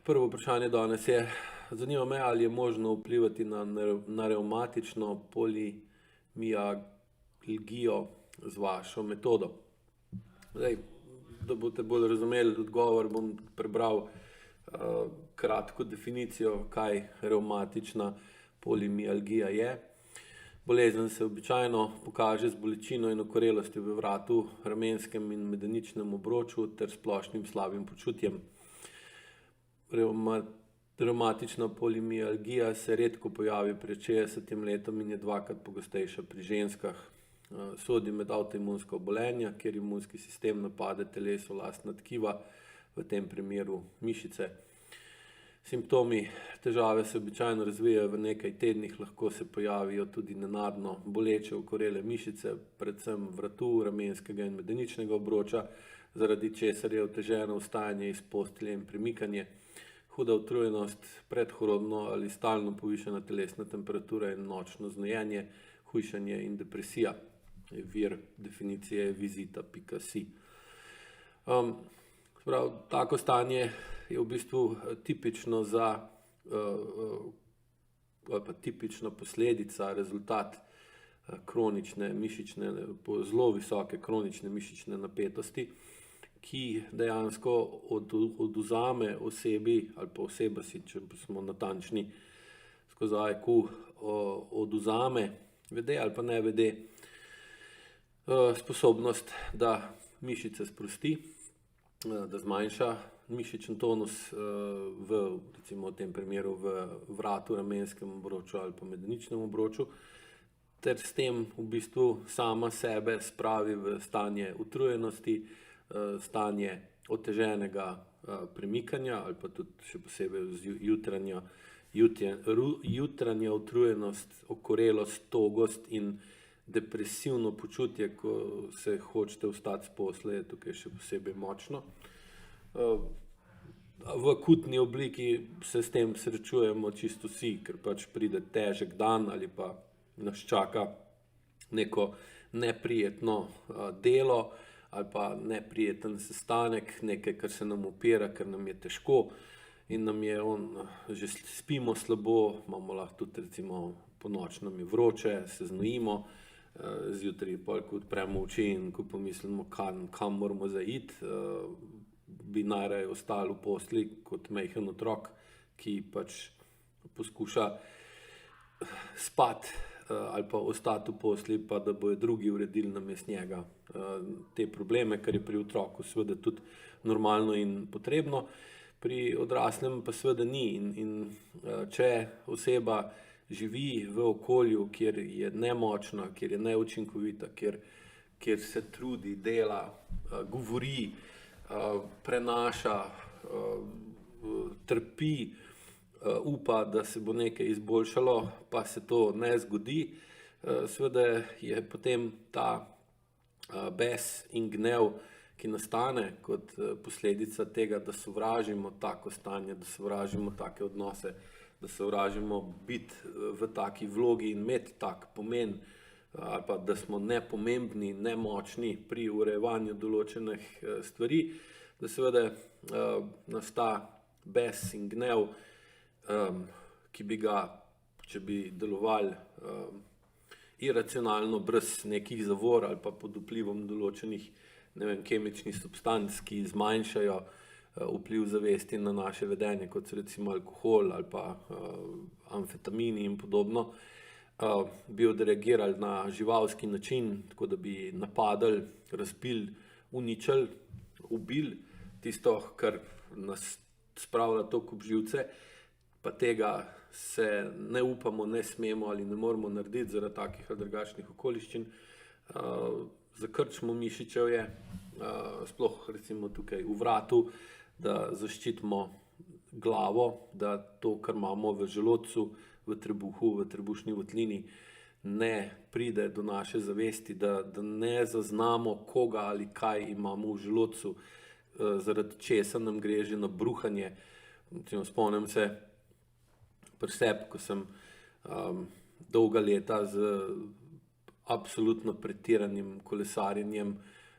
Prvo vprašanje danes je, zanima me, ali je možno vplivati na revmatično polimialgijo z vašo metodo. Zdaj, da boste bolj razumeli odgovor, bom prebral kratko definicijo, kaj revmatična polimialgija je. Bolezen se običajno pokaže z bolečino in okorelostjo v vratu, ramenskem in medeničnem obroču ter splošnim slabim počutjem. Revmatična polimialgija se redko pojavi pred 60 letom in je dvakrat pogostejša pri ženskah. Sodi med avtoimunska obolenja, kjer imunski sistem napade telesu lastna tkiva, v tem primeru mišice. Simptomi težave se običajno razvijajo v nekaj tednih, lahko se pojavijo tudi nenadno boleče okorele mišice, predvsem vratu, ramenskega in medeničnega obroča, zaradi česar je oteženo vstajanje iz postelje in premikanje, huda utrujenost, predhorodno ali stalno povišana telesna temperatura in nočno znojenje, hujšanje in depresija. Vir definicije je vizita.si. Tako stanje je v bistvu tipično tipična posledica, rezultat kronične mišične, zelo visoke kronične mišične napetosti, ki dejansko odvzame osebi, ali pa oseba si, če smo natančni, skozi IQ, odvzame, vede ali pa ne vede, sposobnost, da mišice sprosti, da zmanjša mišičen tonus recimo v tem primeru v vratu, ramenskem obroču ali pa medeničnem obroču, ter s tem v bistvu sama sebe spravi v stanje utrujenosti, stanje oteženega premikanja ali pa tudi še posebej jutranja utrujenost, okorelost, togost in depresivno počutje, ko se hočete vstati s posle, je tukaj še posebej močno. V akutni obliki se s tem srečujemo čisto vsi, ker pač pride težek dan ali pa nas čaka neko neprijetno delo ali pa neprijeten sestanek, nekaj, kar se nam upira, ker nam je težko in nam je že spimo slabo, imamo lahko tudi recimo ponoči nam je vroče, se znojimo, zjutraj ko odpremo oči in ko pomislimo, kam moramo zaiti, bi najraje ostali v posli kot majhen otrok, ki pač poskuša spati ali pa ostati v posli, pa da bojo drugi uredili namesto njega te probleme, kar je pri otroku seveda tudi normalno in potrebno, pri odraslem pa seveda ni. In če oseba živi v okolju, kjer je nemočna, kjer je neučinkovita, kjer se trudi, dela, govori, prenaša, trpi, upa, da se bo nekaj izboljšalo, pa se to ne zgodi, seveda je potem ta bes in gnev, ki nastane kot posledica tega, da sovražimo tako stanje, da sovražimo take odnose, da sovražimo biti v taki vlogi in imeti tak pomen, ali pa da smo nepomembni, nemočni pri urejevanju določenih stvari, da seveda nas ta bes in gnev, ki bi ga, če bi delovali iracionalno, brez nekih zavor ali pa pod vplivom določenih, kemičnih substanc, ki zmanjšajo vpliv zavesti na naše vedenje, kot so recimo alkohol ali pa amfetamini in podobno, bi odreagirali na živalski način, tako da bi napadali, razbili, uničili, ubili tisto, kar nas spravlja toliko ob živce, pa tega se ne upamo, ne smemo ali ne moremo narediti zaradi takih ali drugačnih okoliščin. Zakrčimo mišičevje, sploh recimo tukaj v vratu, da zaščitimo glavo, da to, kar imamo v želodcu, v trebuhu, v trebušni votlini, ne pride do naše zavesti, da ne zaznamo, koga ali kaj imamo v želodcu, zaradi česa nam gre že na bruhanje. Spomnim se pri sebi, ko sem dolga leta z absolutno pretiranim kolesarjenjem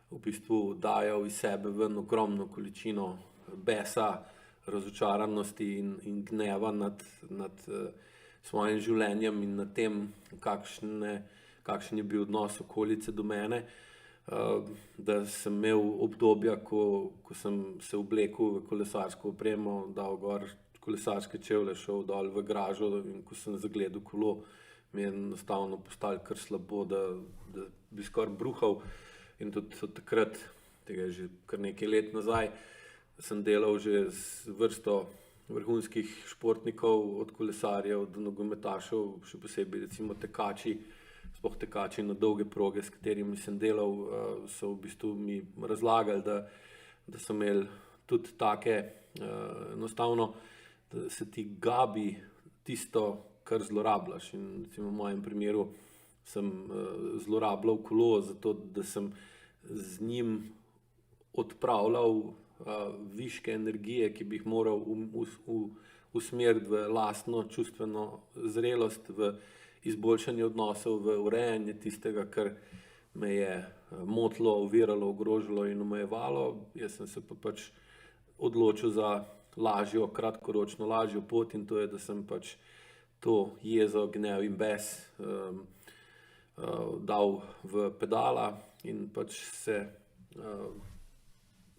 v bistvu dajal iz sebe ven ogromno količino besa, razočaranosti in gneva nad svojim življenjem in nad tem, kakšen je bil odnos okolice do mene. Da sem imel obdobja, ko sem se oblekel v kolesarsko opremo, dal gor kolesarske čevlje, šel dol v garažo in ko sem zagledal kolo, mi je enostavno postalo kar slabo, da bi skoraj bruhal. In tudi od takrat, tega je že kar nekaj let nazaj, sem delal že z vrsto vrhunskih športnikov, od kolesarjev do nogometašev, še posebej recimo tekači, sploh tekači na dolge proge, s katerimi sem delal, so v bistvu mi razlagali, da so imeli tudi take, enostavno, da se ti gabi tisto, kar zlorabljaš. In recimo v mojem primeru sem zlorabljal kolo, zato da sem z njim odpravljal viške energije, ki bi jih moral usmeriti v lastno čustveno zrelost, v izboljšanje odnosov, v urejanje tistega, kar me je motilo, oviralo, ogrožalo in omejevalo. Jaz sem se pa pač odločil za lažjo, kratkoročno lažjo pot, in to je, da sem pač to jezo, gnev in bes dal v pedala in pač se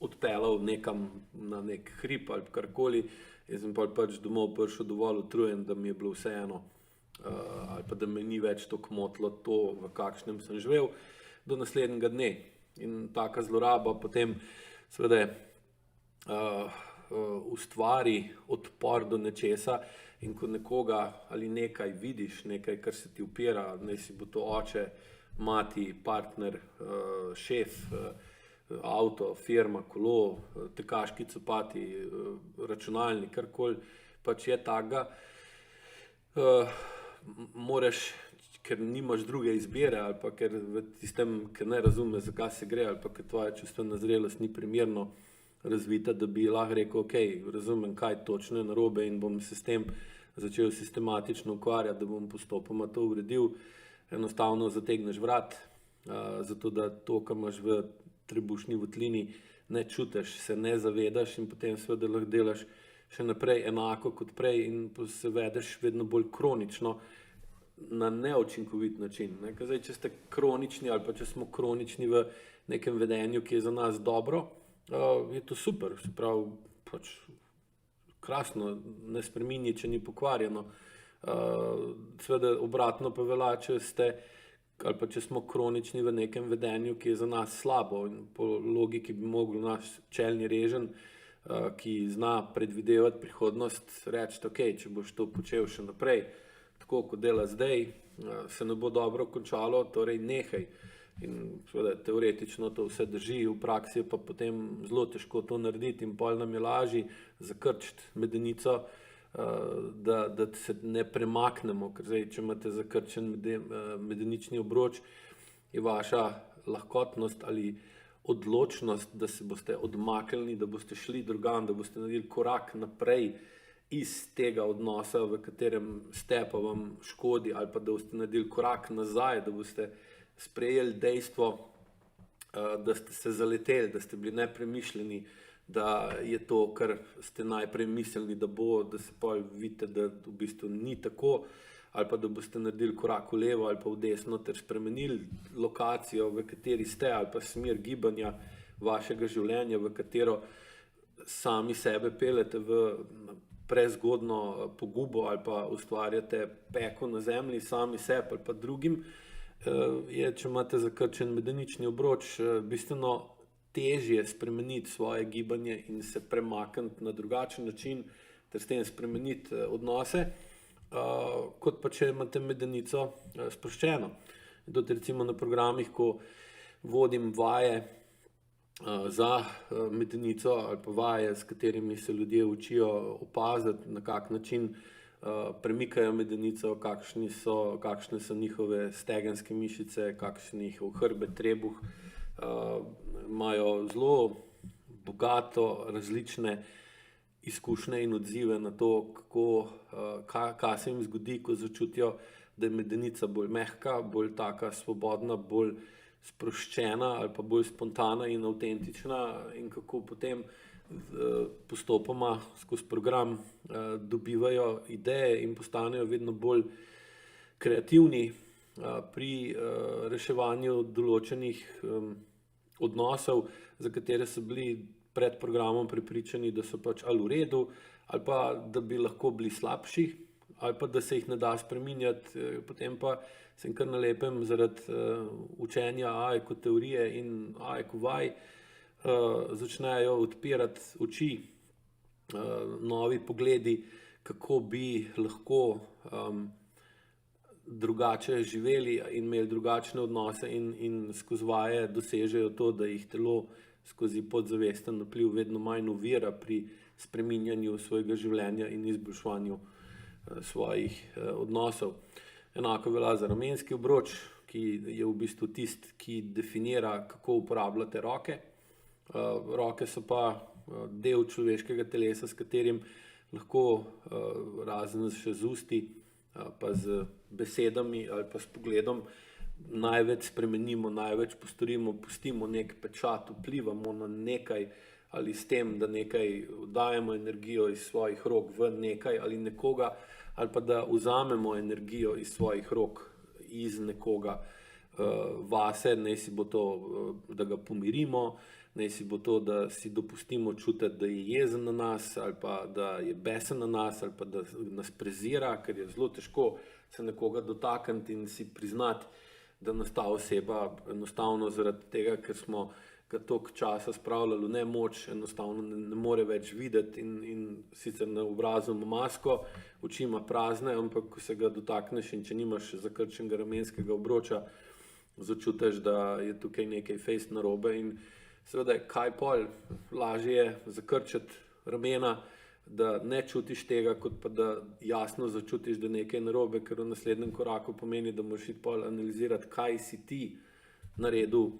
odpeljal nekam na nek hrib ali karkoli. Jaz sem pač domov prišel dovolj utrujen, da mi je bilo vseeno, ali pa da me ni več toliko motilo to, v kakšnem sem živel, do naslednjega dne. In taka zloraba potem seveda ustvari odpor do nečesa, in ko nekoga ali nekaj vidiš, nekaj, kar se ti upira, naj si bo to oče, mati, partner, šef, avto, firma, kolo, tekaški copati, računalnik, karkoli pač je takega, moraš, ker nimaš druge izbire, ali pa ker v tistem, ker ne razume, zakaj se gre, ali pa ker tvoja čustvena zrelost ni primerno razvita, da bi lahko rekel, ok, razumem, kaj točno je narobe in bom se s tem začel sistematično ukvarjati, da bom postopoma to uredil. Enostavno zategneš vrat, zato da to, kar imaš v trebušni votlini, ne čutiš, se ne zavedaš in potem seveda lahko delaš še naprej enako kot prej in se vedeš vedno bolj kronično na neučinkovit način. Zdaj, če ste kronični ali pa če smo kronični v nekem vedenju, ki je za nas dobro, je to super, se pravi, pač krasno, ne spremeni, če ni pokvarjeno. Seveda obratno pa velja, če ste ali pa če smo kronični v nekem vedenju, ki je za nas slabo, in po logiki bi mogel naš čelni reženj, ki zna predvidevati prihodnost, reči, ok, če boš to počel še naprej, tako kot dela zdaj, se ne bo dobro končalo, torej nehaj. In seveda teoretično to vse drži, v praksi je pa potem zelo težko to narediti in pol nam je lažje zakrčiti medenico, da se ne premaknemo, ker zdaj, če imate zakrčen medenični obroč, je vaša lahkotnost ali odločnost, da se boste odmaknili, da boste šli drugam, da boste naredili korak naprej iz tega odnosa, v katerem ste, pa vam škodi, ali pa da boste naredili korak nazaj, da boste sprejeli dejstvo, da ste se zaleteli, da ste bili nepremišljeni, da je to, kar ste najprej mislili, da bo, da se pa vidite, da v bistvu ni tako, ali pa da boste naredili korak v levo ali pa v desno ter spremenili lokacijo, v kateri ste, ali pa smer gibanja vašega življenja, v katero sami sebe peljete v prezgodno pogubo ali pa ustvarjate peko na zemlji, sami sebi ali pa drugim, je, če imate zakrčen medenični obroč, bistveno težje spremeniti svoje gibanje in se premakniti na drugačen način ter s tem spremeniti odnose, kot pa če imate medenico sproščeno. Tudi recimo na programih, ko vodim vaje za medenico ali pa vaje, s katerimi se ljudje učijo opaziti, na kak način premikajo medenico, kakšne so njihove stegenske mišice, kakšen je njihov hrbet, trebuh, imajo zelo bogato različne izkušnje in odzive na to, kaj se jim zgodi, ko začutijo, da je medenica bolj mehka, bolj taka svobodna, bolj sproščena ali pa bolj spontana in avtentična, in kako potem postopoma skozi program dobivajo ideje in postanejo vedno bolj kreativni pri reševanju določenih odnosov, za katere so bili pred programom prepričani, da so pač ali v redu, ali pa da bi lahko bili slabši, ali pa da se jih ne da spreminjati, potem pa se jim kar na lepem zaradi učenja AEK teorije in AEK vaj začnejo odpirati oči, novi pogledi, kako bi lahko drugače živeli in imeli drugačne odnose in skozi vaje dosežejo to, da jih telo skozi podzavesten vpliv vedno manj ovira pri spreminjanju svojega življenja in izboljševanju svojih odnosov. Enako velja za ramenski obroč, ki je v bistvu tisti, ki definira, kako uporabljate roke. Roke so pa del človeškega telesa, s katerim lahko razen še z usti, pa z besedami ali pa s pogledom največ spremenimo, največ postorimo, pustimo nek pečat, vplivamo na nekaj ali s tem, da nekaj dajemo energijo iz svojih rok v nekaj ali nekoga, ali pa da vzamemo energijo iz svojih rok iz nekoga vase, naj si bo to, da ga pomirimo, naj si bo to, da si dopustimo čutiti, da je jezen na nas, ali pa da je besen na nas, ali pa da nas prezira, ker je zelo težko se nekoga dotakniti in si priznati, da nas ta oseba enostavno zaradi tega, ker smo ga toliko časa spravljali v nemoč, enostavno ne more več videti in sicer na obrazu ima masko, oči ima prazne, ampak ko se ga dotakneš in če nimaš zakrčenega ramenskega obroča, začutiš, da je tukaj nekaj fejst narobe in seveda kaj pol, lažje je zakrčiti ramena, da ne čutiš tega, kot pa da jasno začutiš, da nekaj je narobe, ker v naslednjem koraku pomeni, da moraš iti pol analizirati, kaj si ti naredil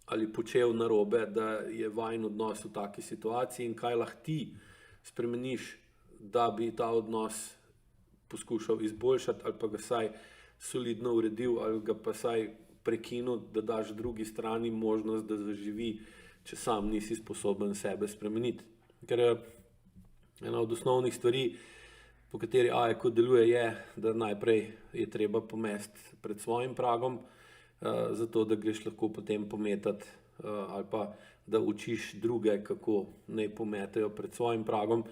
ali počel narobe, da je vajin odnos v taki situaciji in kaj lahko ti spremeniš, da bi ta odnos poskušal izboljšati ali pa ga saj solidno uredil ali ga pa saj prekinil, da daš drugi strani možnost, da zaživi, če sam nisi sposoben sebe spremeniti. Ker ena od osnovnih stvari, po kateri AEK deluje, je, da najprej je treba pomesti pred svojim pragom, zato da greš lahko potem pometati ali pa da učiš druge, kako naj pometejo pred svojim pragom,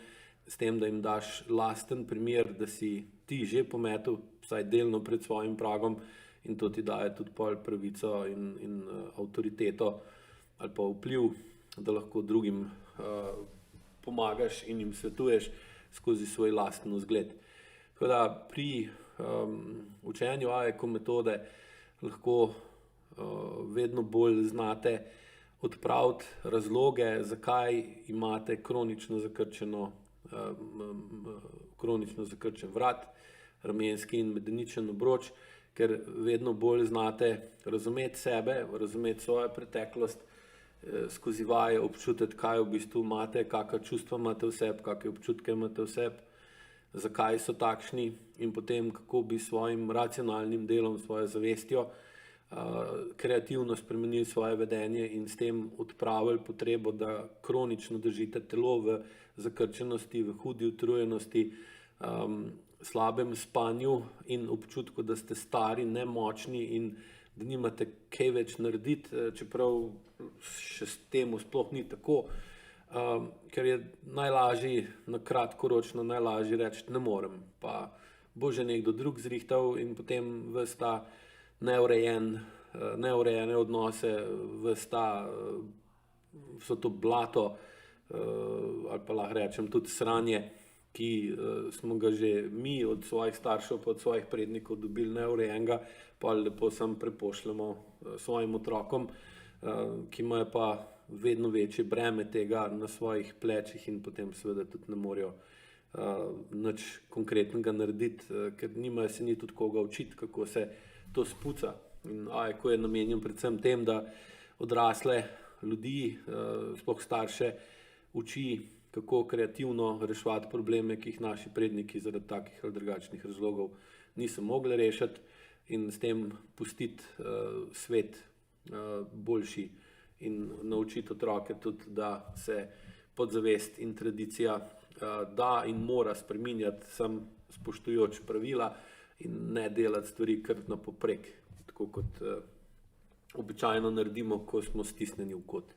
s tem, da jim daš lasten primer, da si ti že pometel, vsaj delno pred svojim pragom in to ti daje tudi pol pravico in avtoriteto ali pa vpliv, da lahko drugim pomagaš in jim svetuješ skozi svoj lasten vzgled. Tako da pri učenju AEK metode lahko vedno bolj znate odpraviti razloge, zakaj imate kronično zakrčen vrat, ramenski in medeničen obroč, ker vedno bolj znate razumeti sebe, razumeti svojo preteklost, skozi vaje občutiti, kaj v bistvu imate, kakšna čustva imate v sebi, kakšne občutke imate v sebi, zakaj so takšni in potem kako bi svojim racionalnim delom, svojo zavestjo kreativno spremenili svoje vedenje in s tem odpravili potrebo, da kronično držite telo v zakrčenosti, v hudi utrujenosti, slabem spanju in občutku, da ste stari, nemočni in da nimate kaj več narediti, čeprav še s tem sploh ni tako, ker je najlažje, na kratkoročno najlažje reči ne morem, pa bo že nekdo drug zrihtal in potem ves ta neurejene odnose, vso to blato, ali pa lahko rečem tudi sranje, ki smo ga že mi od svojih staršev pa od svojih prednikov dobili neurejenega, pa lepo sam prepošljamo svojim otrokom, ki imajo pa vedno večje breme tega na svojih plečih in potem seveda tudi ne morejo nič konkretnega narediti, ker nimajo se ni tudi koga učiti, kako se to spuca. In AEK je namenjen predvsem tem, da odrasle ljudi, sploh starše, uči, kako kreativno reševati probleme, ki jih naši predniki zaradi takih ali drugačnih razlogov niso mogli rešiti in s tem pustiti svet boljši in naučiti otroke tudi, da se podzavest in tradicija da in mora spreminjati, sam spoštujoč pravila in ne delati stvari kar na poprek, tako kot običajno naredimo, ko smo stisnjeni v kot.